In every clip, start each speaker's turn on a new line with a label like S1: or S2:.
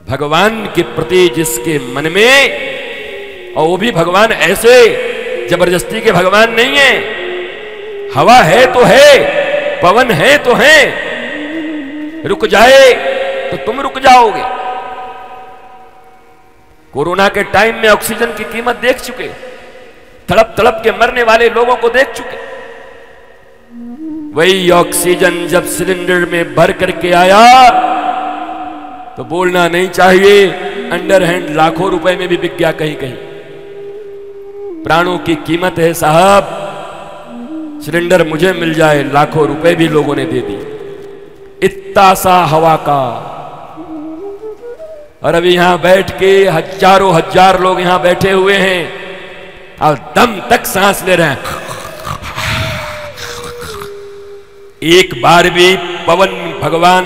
S1: भगवान के प्रति जिसके मन में, और वो भी भगवान ऐसे जबरदस्ती के भगवान नहीं है, हवा है तो है, पवन है तो है, रुक जाए तो तुम रुक जाओगे। कोरोना के टाइम में ऑक्सीजन की कीमत देख चुके, तड़प तड़प के मरने वाले लोगों को देख चुके। वही ऑक्सीजन जब सिलेंडर में भर करके आया तो बोलना नहीं चाहिए, अंडर हैंड लाखों रुपए में भी बिक गया कहीं कहीं। प्राणों की कीमत है साहब, सिलेंडर मुझे मिल जाए लाखों रुपए भी लोगों ने दे दिए, इतना सा हवा का। और अभी यहां बैठ के हजारों हजार लोग यहां बैठे हुए हैं और दम तक सांस ले रहे हैं। एक बार भी पवन भगवान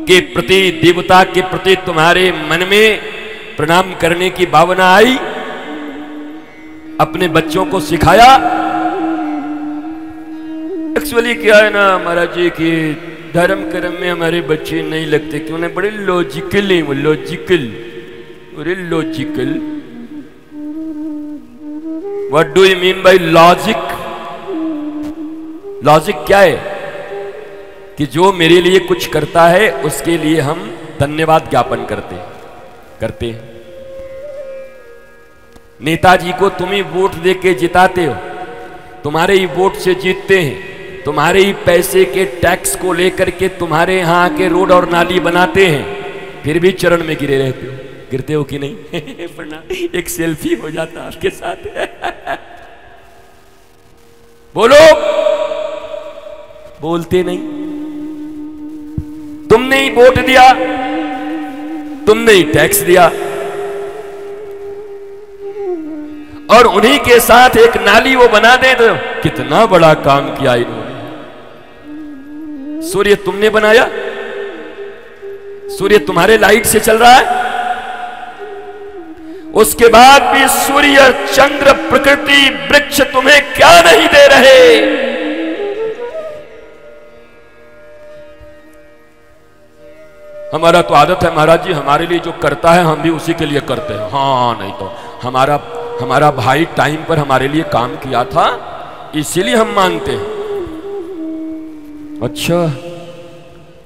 S1: के प्रति, देवता के प्रति तुम्हारे मन में प्रणाम करने की भावना आई? अपने बच्चों को सिखाया? एक्चुअली क्या है ना महाराज जी की धर्म कर्म में हमारे बच्चे नहीं लगते, क्यों नहीं? बड़े लॉजिकल है वो, लॉजिकल, बड़े logical. What do you mean by logic? Logic क्या है? कि जो मेरे लिए कुछ करता है उसके लिए हम धन्यवाद ज्ञापन करते हैं। नेताजी को तुम ही वोट देके जिताते हो, तुम्हारे ही वोट से जीतते हैं, तुम्हारे ही पैसे के टैक्स को लेकर के तुम्हारे यहां के रोड और नाली बनाते हैं, फिर भी चरण में गिरे रहते हो। गिरते हो कि नहीं? एक सेल्फी हो जाता आपके साथ। बोलो, बोलते नहीं। तुमने ही वोट दिया, तुमने ही टैक्स दिया, और उन्हीं के साथ एक नाली वो बना दे तो कितना बड़ा काम किया इन्होंने। सूर्य तुमने बनाया, सूर्य तुम्हारे लाइट से चल रहा है, उसके बाद भी सूर्य, चंद्र, प्रकृति, वृक्ष तुम्हें क्या नहीं दे रहे? हमारा तो आदत है महाराज जी, हमारे लिए जो करता है हम भी उसी के लिए करते हैं। हाँ, नहीं तो हमारा भाई टाइम पर हमारे लिए काम किया था इसीलिए हम मानते हैं। अच्छा,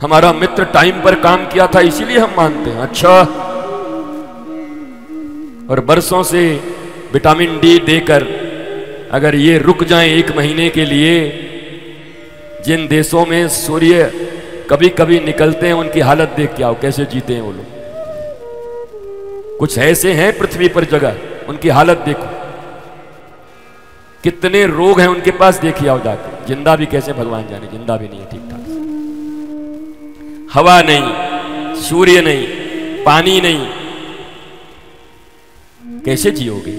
S1: हमारा मित्र टाइम पर काम किया था इसीलिए हम मानते हैं। अच्छा, और बरसों से विटामिन डी देकर अगर ये रुक जाएं 1 महीने के लिए, जिन देशों में सूर्य कभी कभी निकलते हैं उनकी हालत देख के आओ, कैसे जीते हैं वो लोग। कुछ ऐसे हैं पृथ्वी पर जगह, उनकी हालत देखो, कितने रोग हैं उनके पास, देखिए आओ जाके। जिंदा भी कैसे भगवान जाने, जिंदा भी नहीं है ठीक ठाक। हवा नहीं, सूर्य नहीं, पानी नहीं, कैसे जियोगे?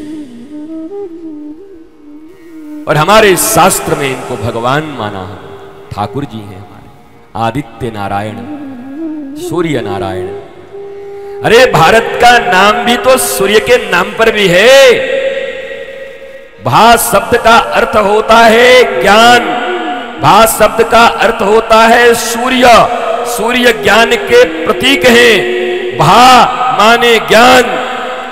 S1: और हमारे शास्त्र में इनको भगवान माना है, ठाकुर जी हैं हमारे, आदित्य नारायण, सूर्य नारायण। अरे भारत का नाम भी तो सूर्य के नाम पर भी है। भा शब्द का अर्थ होता है ज्ञान, भा शब्द का अर्थ होता है सूर्य, सूर्य ज्ञान के प्रतीक हैं। भा माने ज्ञान।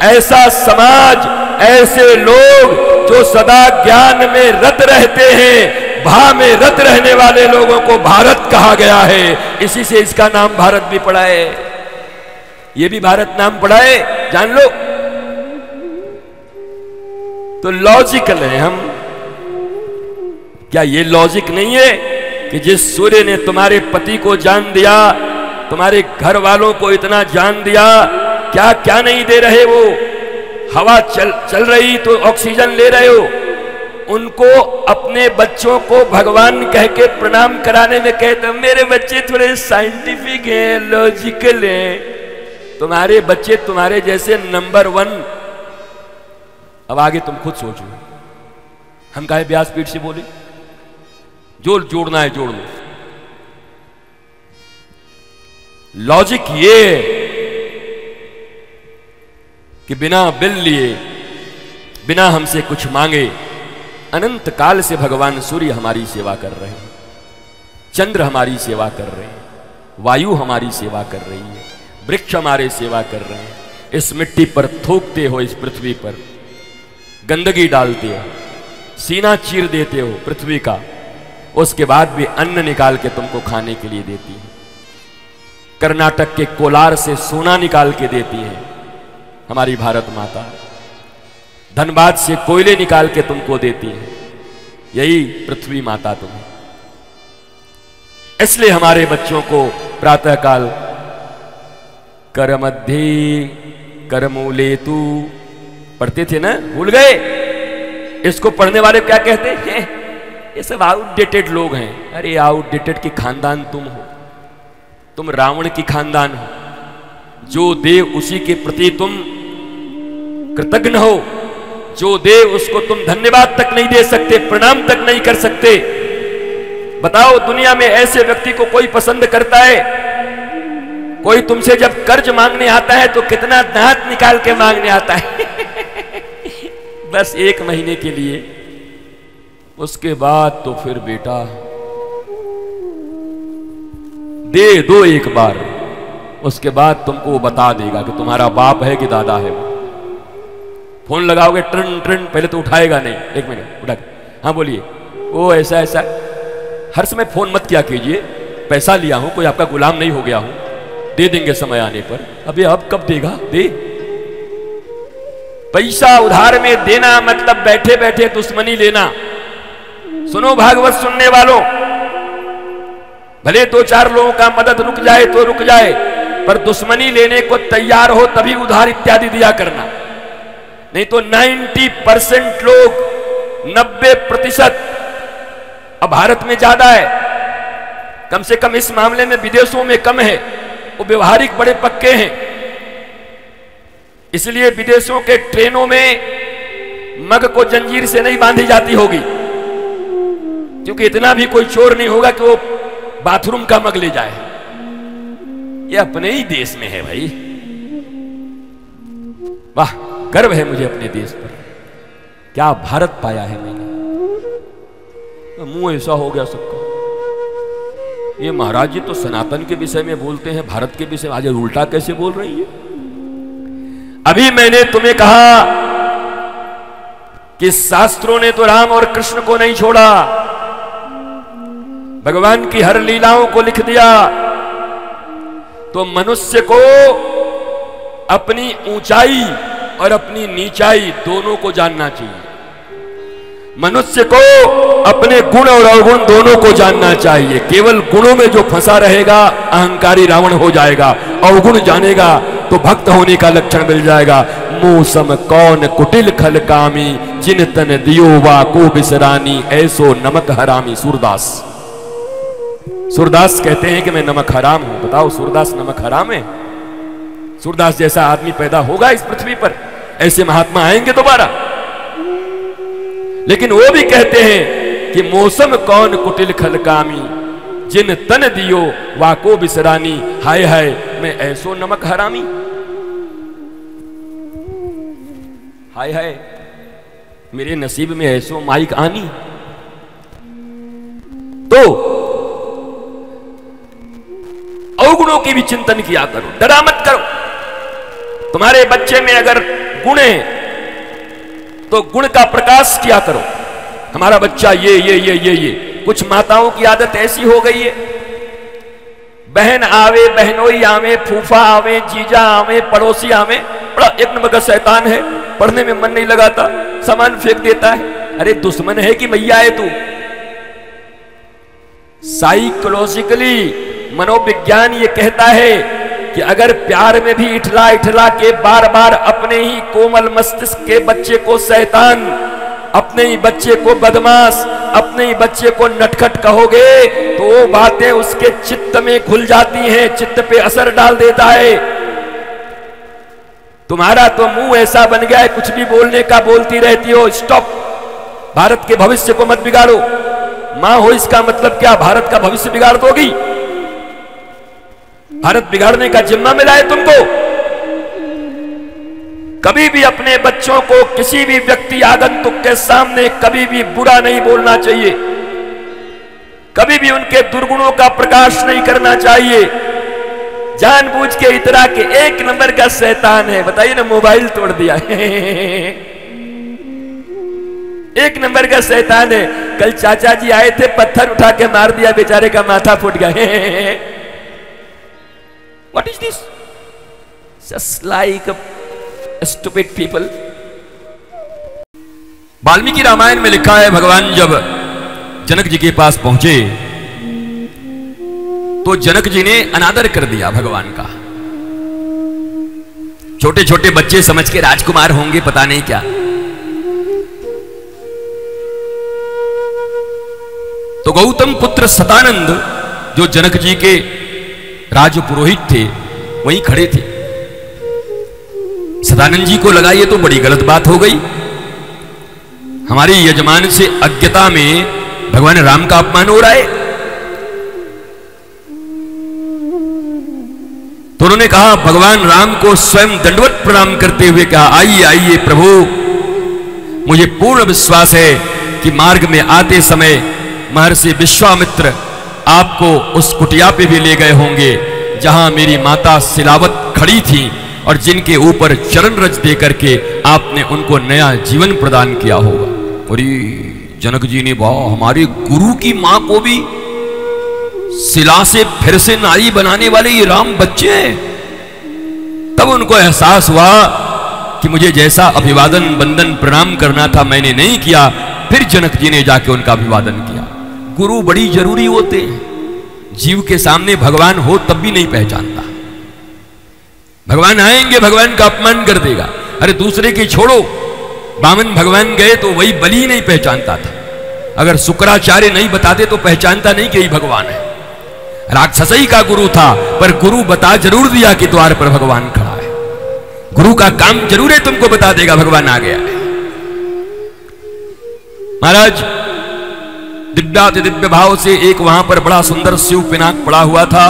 S1: ऐसा समाज, ऐसे लोग जो सदा ज्ञान में रत रहते हैं, भा में रत रहने वाले लोगों को भारत कहा गया है। इसी से इसका नाम भारत भी पड़ा है, ये भी भारत नाम पड़ा है, जान लो। तो लॉजिकल है हम। क्या ये लॉजिक नहीं है कि जिस सूर्य ने तुम्हारे पति को जान दिया, तुम्हारे घर वालों को इतना जान दिया, क्या क्या नहीं दे रहे वो? हवा चल रही तो ऑक्सीजन ले रहे हो। उनको अपने बच्चों को भगवान कह के प्रणाम कराने में कहते मेरे बच्चे थोड़े साइंटिफिक हैं, लॉजिकल हैं। तुम्हारे बच्चे तुम्हारे जैसे नंबर 1। अब आगे तुम खुद सोचो, हम काहे व्यासपीठ से बोले? जो जोड़ना है जोड़ लो। लॉजिक ये कि बिना बिल लिए, बिना हमसे कुछ मांगे, अनंत काल से भगवान सूर्य हमारी सेवा कर रहे हैं, चंद्र हमारी सेवा कर रहे हैं, वायु हमारी सेवा कर रही है, वृक्ष हमारे सेवा कर रहे हैं। इस मिट्टी पर थूकते हो, इस पृथ्वी पर गंदगी डालते हो, सीना चीर देते हो पृथ्वी का, उसके बाद भी अन्न निकाल के तुमको खाने के लिए देती है। कर्नाटक के कोलार से सोना निकाल के देती है हमारी भारत माता। धनबाद से कोयले निकाल के तुमको देती है यही पृथ्वी माता तुम्हें। इसलिए हमारे बच्चों को प्रातःकाल कर मध्य कर मूलेतु पढ़ते थे ना, भूल गए? इसको पढ़ने वाले क्या कहते हैं? ये सब आउटडेटेड लोग हैं। अरे आउटडेटेड की खानदान तुम हो, तुम रावण की खानदान हो। जो दे उसी के प्रति तुम कृतज्ञ हो, जो दे उसको तुम धन्यवाद तक नहीं दे सकते, प्रणाम तक नहीं कर सकते। बताओ दुनिया में ऐसे व्यक्ति को कोई पसंद करता है? कोई तुमसे जब कर्ज मांगने आता है तो कितना दांत निकाल के मांगने आता है बस 1 महीने के लिए, उसके बाद तो फिर बेटा दे दो एक बार, उसके बाद तुमको वो बता देगा कि तुम्हारा बाप है कि दादा है। फोन लगाओगे ट्रन ट्रन, पहले तो उठाएगा नहीं, 1 मिनट उठा, हाँ बोलिए, वो ऐसा ऐसा। हर समय फोन मत किया कीजिए, पैसा लिया हूं, कोई आपका गुलाम नहीं हो गया हूं, दे देंगे समय आने पर। अबे अब कब देगा? दे। पैसा उधार में देना मतलब बैठे बैठे दुश्मनी लेना। सुनो भागवत सुनने वालों, भले 2-4 लोगों का मदद रुक जाए तो रुक जाए, पर दुश्मनी लेने को तैयार हो तभी उधार इत्यादि दिया करना, नहीं तो 90% लोग, 90%, अब भारत में ज्यादा है, कम से कम इस मामले में विदेशों में कम है, वो व्यवहारिक बड़े पक्के हैं। इसलिए विदेशों के ट्रेनों में मग को जंजीर से नहीं बांधी जाती होगी, क्योंकि इतना भी कोई चोर नहीं होगा कि वो बाथरूम का मग ले जाए। ये अपने ही देश में है भाई। वाह, गर्व है मुझे अपने देश पर, क्या भारत पाया है मैंने। मुंह ऐसा हो गया सबका, ये महाराज जी तो सनातन के विषय में बोलते हैं, भारत के विषय में आज उल्टा कैसे बोल रही है। अभी मैंने तुम्हें कहा कि शास्त्रों ने तो राम और कृष्ण को नहीं छोड़ा, भगवान की हर लीलाओं को लिख दिया। तो मनुष्य को अपनी ऊंचाई और अपनी नीचाई दोनों को जानना चाहिए। मनुष्य को अपने गुण और अवगुण दोनों को जानना चाहिए। केवल गुणों में जो फंसा रहेगा अहंकारी रावण हो जाएगा, अवगुण जानेगा तो भक्त होने का लक्षण मिल जाएगा। मूसम कौन कुटिल खल कामी, जिन तन दियो वा को बिसरानी, ऐसो नमक हरामी। सूरदास, सूरदास कहते हैं कि मैं नमक हराम हूं। बताओ सूरदास नमक हराम है? सूरदास जैसा आदमी पैदा होगा इस पृथ्वी पर? ऐसे महात्मा आएंगे दोबारा? लेकिन वो भी कहते हैं कि मौसम कौन कुटिल खल कामी, जिन तन दियो वाको बिसरानी। हाय हाय मैं ऐसो नमक हरामी, हाय हाय मेरे नसीब में ऐसो माइक आनी। तो अवगुणों की भी चिंतन किया करो, डरा मत करो। तुम्हारे बच्चे में अगर गुण है तो गुण का प्रकाश किया करो। हमारा बच्चा ये। कुछ माताओं की आदत ऐसी हो गई है, बहन आवे, बहनोई आवे, फूफा आवे, जीजा आवे, पड़ोसी आवे, बड़ा 1 नंबर का शैतान है, पढ़ने में मन नहीं लगाता, सामान फेंक देता है। अरे दुश्मन है कि मैया है तू? साइकोलॉजिकली मनोविज्ञान ये कहता है कि अगर प्यार में भी इठला इठला के बार बार अपने ही कोमल मस्तिष्क के बच्चे को शैतान, अपने ही बच्चे को बदमाश, अपने ही बच्चे को नटखट कहोगे तो वो बातें उसके चित्त में घुल जाती हैं, चित्त पे असर डाल देता है। तुम्हारा तो मुंह ऐसा बन गया है, कुछ भी बोलने का बोलती रहती हो। स्टॉप, भारत के भविष्य को मत बिगाड़ो। मां हो इसका मतलब क्या भारत का भविष्य बिगाड़ दोगी? भारत बिगाड़ने का जिम्मा मिला है तुमको। कभी भी अपने बच्चों को किसी भी व्यक्ति आगंतुक के सामने कभी भी बुरा नहीं बोलना चाहिए, कभी भी उनके दुर्गुणों का प्रकाश नहीं करना चाहिए। जानबूझ के इतरा के एक नंबर का शैतान है। बताइए ना, मोबाइल तोड़ दिया एक नंबर का शैतान है। कल चाचा जी आए थे, पत्थर उठा के मार दिया, बेचारे का माथा फूट गया। What is this? Just like stupid people. Valmiki Ramayana में लिखा है, भगवान जब जनक जी के पास पहुंचे तो जनक जी ने अनादर कर दिया भगवान का। छोटे छोटे बच्चे समझ के राजकुमार होंगे, पता नहीं क्या। तो गौतम पुत्र सदानंद जो जनक जी के राजपुरोहित थे वहीं खड़े थे। सदानंद जी को लगा ये तो बड़ी गलत बात हो गई, हमारे यजमान से अज्ञता में भगवान राम का अपमान हो रहा है। तो उन्होंने कहा, भगवान राम को स्वयं दंडवत प्रणाम करते हुए कहा, आइए आइए प्रभु, मुझे पूर्ण विश्वास है कि मार्ग में आते समय महर्षि विश्वामित्र आपको उस कुटिया पे भी ले गए होंगे जहां मेरी माता सिलावत खड़ी थी और जिनके ऊपर चरण रज दे करके आपने उनको नया जीवन प्रदान किया होगा। और जनक जी ने, वाह, हमारे गुरु की मां को भी शिला से फिर से नारी बनाने वाले ये राम बच्चे हैं। तब उनको एहसास हुआ कि मुझे जैसा अभिवादन बंदन प्रणाम करना था मैंने नहीं किया। फिर जनक जी ने जाके उनका अभिवादन किया। गुरु बड़ी जरूरी होते हैं। जीव के सामने भगवान हो तब भी नहीं पहचानता। भगवान आएंगे, भगवान का अपमान कर देगा। अरे दूसरे की छोड़ो, वामन भगवान गए तो वही बलि नहीं पहचानता था। अगर शुक्राचार्य नहीं बताते तो पहचानता नहीं कि यही भगवान है। राक्षसई का गुरु था, पर गुरु बता जरूर दिया कि द्वार पर भगवान खड़ा है। गुरु का काम जरूर है, तुमको बता देगा भगवान आ गया है। महाराज दिव्याति दिव्य भाव से एक वहां पर बड़ा सुंदर शिव पिनाक पड़ा हुआ था,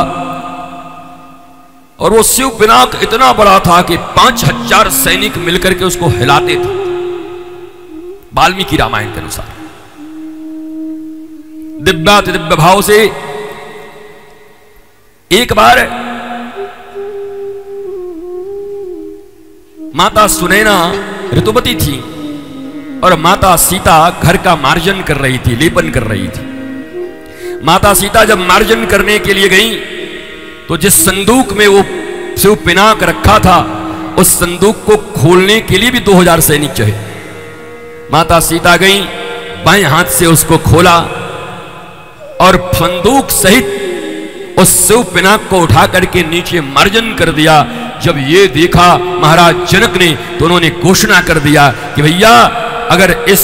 S1: और वो शिव पिनाक इतना बड़ा था कि 5000 सैनिक मिलकर के उसको हिलाते थे, वाल्मीकि रामायण के अनुसार। दिव्याति दिव्य भाव से एक बार माता सुनैना ऋतुवती थी और माता सीता घर का मार्जन कर रही थी, लेपन कर रही थी। माता सीता जब मार्जन करने के लिए गई तो जिस संदूक में वो शिव पिनाक रखा था उस संदूक को खोलने के लिए भी 2000 सैनिक चाहिए। माता सीता गई, बाएं हाथ से उसको खोला और संदूक सहित उस शिव पिनाक को उठा करके नीचे मार्जन कर दिया। जब ये देखा महाराज जनक ने तो उन्होंने घोषणा कर दिया कि भैया, अगर इस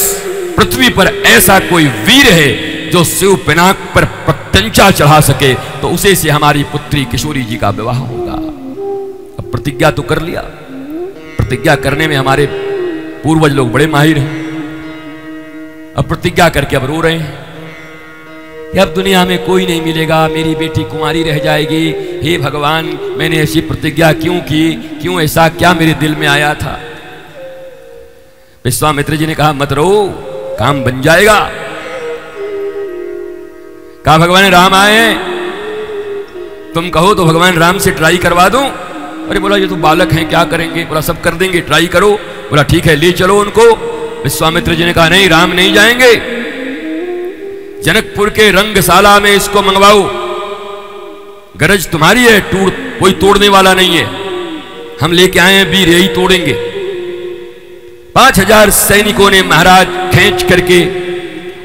S1: पृथ्वी पर ऐसा कोई वीर है जो शिव पिनाक पर प्रत्यंचा चढ़ा सके तो उसे से हमारी पुत्री किशोरी जी का विवाह होगा। अब प्रतिज्ञा तो कर लिया, प्रतिज्ञा करने में हमारे पूर्वज लोग बड़े माहिर हैं। अब प्रतिज्ञा करके अब रो रहे हैं कि अब दुनिया में कोई नहीं मिलेगा, मेरी बेटी कुंवारी रह जाएगी। हे भगवान, मैंने ऐसी प्रतिज्ञा क्यों की? क्यों ऐसा क्या मेरे दिल में आया था? विश्वामित्र जी ने कहा, मत रो, काम बन जाएगा। कहा, भगवान राम आए, तुम कहो तो भगवान राम से ट्राई करवा दूं। अरे बोला, ये तो बालक हैं, क्या करेंगे? बोला, सब कर देंगे, ट्राई करो। बोला, ठीक है, ले चलो उनको। विश्वामित्र जी ने कहा, नहीं, राम नहीं जाएंगे, जनकपुर के रंगशाला में इसको मंगवाओ। गरज तुम्हारी है, कोई तोड़ने वाला नहीं है, हम लेके आए हैं वीर, यही तोड़ेंगे। 5000 सैनिकों ने महाराज खींच करके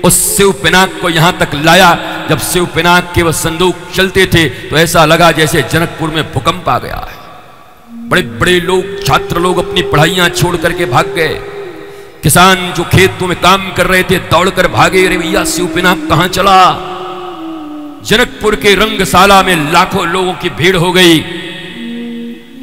S1: उस शिव पिनाक को यहां तक लाया। जब शिव पिनाक के वह संदूक चलते थे तो ऐसा लगा जैसे जनकपुर में भूकंप आ गया है। बड़े बड़े लोग, छात्र लोग अपनी पढ़ाइयां छोड़ करके भाग गए। किसान जो खेतों में काम कर रहे थे दौड़कर भागे, अरे भैया शिव पिनाक कहां चला। जनकपुर के रंगशाला में लाखों लोगों की भीड़ हो गई।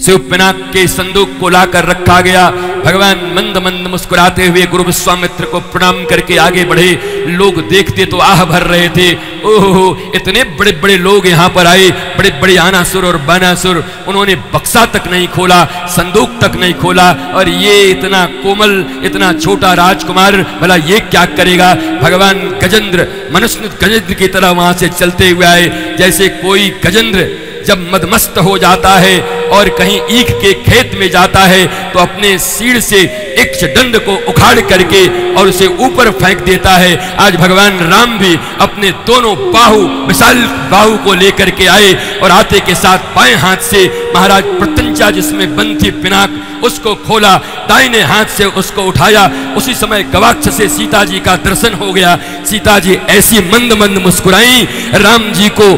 S1: शिव पिनाक के संदूक को लाकर रखा गया। भगवान मंद मंद मुस्कुराते हुए गुरु विश्वामित्र को प्रणाम करके आगे बढ़े। लोग देखते तो आह भर रहे थे, ओहो, इतने बड़े बड़े लोग यहाँ पर आए, बड़े बड़े आनासुर और बानासुर। उन्होंने बक्सा तक नहीं खोला, संदूक तक नहीं खोला, और ये इतना कोमल, इतना छोटा राजकुमार भला ये क्या करेगा। भगवान गजेंद्र, मनुष्य गजेंद्र की तरह वहां से चलते हुए आए, जैसे कोई गजेंद्र जब मदमस्त हो जाता है और कहीं ईख के खेत में जाता है तो अपने सीढ़ से एक डंड को उखाड़ करके और उसे ऊपर फेंक देता है। आज भगवान राम भी अपने दोनों बाहु, विशाल बाहु को लेकर के आए और आते के साथ बाएं हाथ से महाराज प्रत्यंचा जिसमें बंद थी पिनाक उसको खोला, दाहिने हाथ से उसको उठाया। उसी समय गवाक्ष से सीता जी का दर्शन हो गया। सीता जी ऐसी मंद मंद मुस्कुराई। राम जी को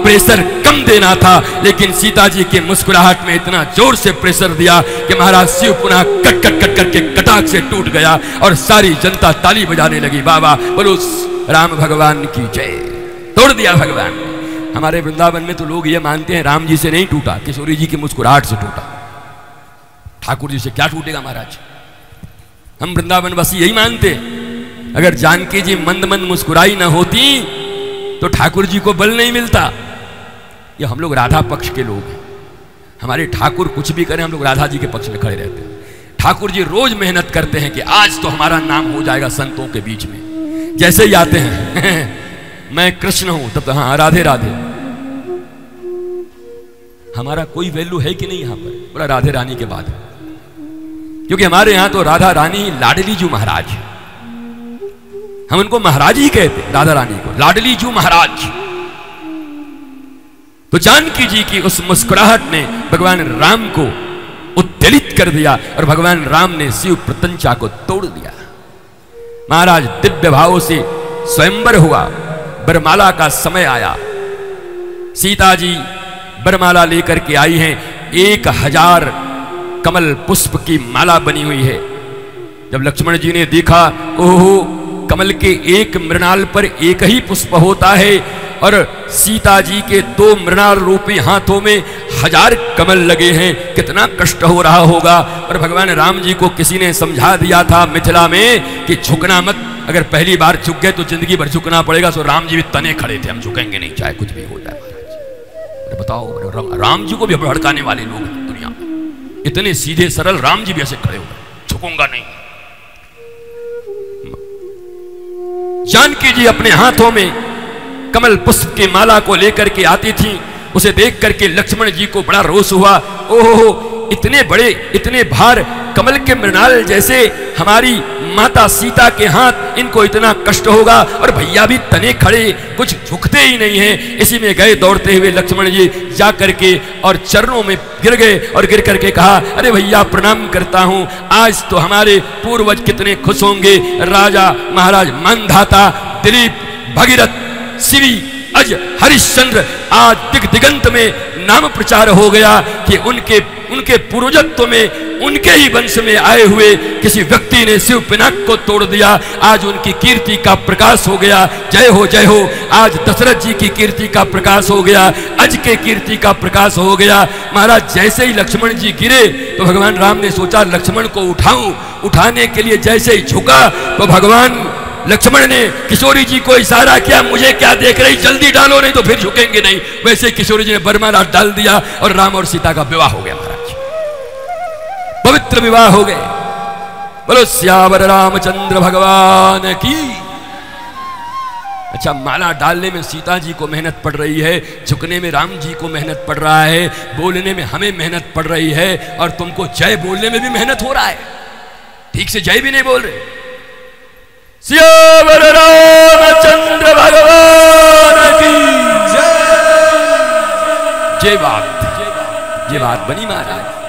S1: प्रेशर कम देना था लेकिन सीता जी के मुस्कुराहट में इतना जोर से प्रेशर दिया कि महाराज शिव पुनः कट कट कट करके कटाक से टूट गया और सारी जनता ताली बजाने लगी। बाबा बोलो राम भगवान की जय। तोड़ दिया भगवान ने। हमारे वृंदावन में तो लोग ये मानते हैं राम जी से नहीं टूटा, किशोरी जी की मुस्कुराहट से टूटा। ठाकुर जी से क्या टूटेगा महाराज? हम वृंदावन वासी यही मानते। अगर जानकी जी मंद मंद मुस्कुराई ना होती तो ठाकुर जी को बल नहीं मिलता। ये हम लोग राधा पक्ष के लोग हैं। हमारे ठाकुर कुछ भी करें हम लोग राधा जी के पक्ष में खड़े रहते हैं। ठाकुर जी रोज मेहनत करते हैं कि आज तो हमारा नाम हो जाएगा संतों के बीच में। जैसे ही आते हैं मैं कृष्ण हूं तब तो हाँ राधे राधे। हमारा कोई वैल्यू है कि नहीं यहां पर? बोला राधे रानी के बाद, क्योंकि हमारे यहां तो राधा रानी लाडली जू महाराज, हम उनको महाराज ही कहते, राधा रानी को लाडली जू महाराज। तो जानकी जी की उस मुस्कुराहट ने भगवान राम को उत्तेजित कर दिया और भगवान राम ने शिव प्रत्यंचा को तोड़ दिया। महाराज दिव्य भावों से स्वयंवर हुआ। बरमाला का समय आया। सीता जी बरमाला लेकर के आई हैं। 1000 कमल पुष्प की माला बनी हुई है। जब लक्ष्मण जी ने देखा, ओहो कमल के एक मृणाल पर एक ही पुष्प होता है और सीता जी के 2 मृणाल रूपी हाथों में 1000 कमल लगे हैं, कितना कष्ट हो रहा होगा। और भगवान राम जी को किसी ने समझा दिया था मिथिला में कि झुकना मत, अगर पहली बार झुक गए तो जिंदगी भर झुकना पड़ेगा। सो राम जी भी तने खड़े थे, हम झुकेंगे नहीं चाहे कुछ भी हो जाए। महाराज बताओ, राम जी को भी भड़काने वाले लोग हैं दुनिया में। इतने सीधे सरल राम जी भी ऐसे खड़े हो गए, झुकूंगा नहीं। जानकी जी अपने हाथों में कमल पुष्प की माला को लेकर के आती थी। उसे देख करके लक्ष्मण जी को बड़ा रोष हुआ। ओहो इतने बड़े इतने भार कमल के मृणाल जैसे हमारी माता सीता के हाथ, इनको इतना कष्ट होगा और भैया भी तने खड़े, कुछ झुकते ही नहीं हैं। इसी में गए दौड़ते हुए लक्ष्मण जी जा करके और चरणों में गिर गए और गिर करके कहा, अरे भैया प्रणाम करता हूं, आज तो हमारे पूर्वज कितने खुश होंगे। राजा महाराज मानधाता दिलीप भगीरथ शिवी अज हरिश्चंद्र आज दिग दिगंत में नाम प्रचार हो गया कि उनके पूर्वजत्व में उनके ही वंश में आए हुए किसी व्यक्ति ने शिव पिनाक को तोड़ दिया। आज उनकी कीर्ति का प्रकाश हो गया। जय हो जय हो। आज दशरथ जी की कीर्ति का प्रकाश हो गया, अज के कीर्ति का प्रकाश हो गया। महाराज जैसे ही लक्ष्मण जी गिरे तो भगवान राम ने सोचा लक्ष्मण को उठाऊं। उठाने के लिए जैसे ही झुका तो भगवान लक्ष्मण ने किशोरी जी को इशारा किया, मुझे क्या देख रही, जल्दी डालो नहीं तो फिर झुकेंगे नहीं। वैसे किशोरी जी ने बरमाला डाल दिया और राम और सीता का विवाह हो गया। महाराज पवित्र विवाह हो गए। बोलो सियावर रामचंद्र भगवान की। अच्छा, माला डालने में सीता जी को मेहनत पड़ रही है, झुकने में राम जी को मेहनत पड़ रहा है, बोलने में हमें मेहनत पड़ रही है और तुमको जय बोलने में भी मेहनत हो रहा है। ठीक से जय भी नहीं बोल रहे। सियावर रामचंद्र भगवान की जय। जय बात बनी महाराज।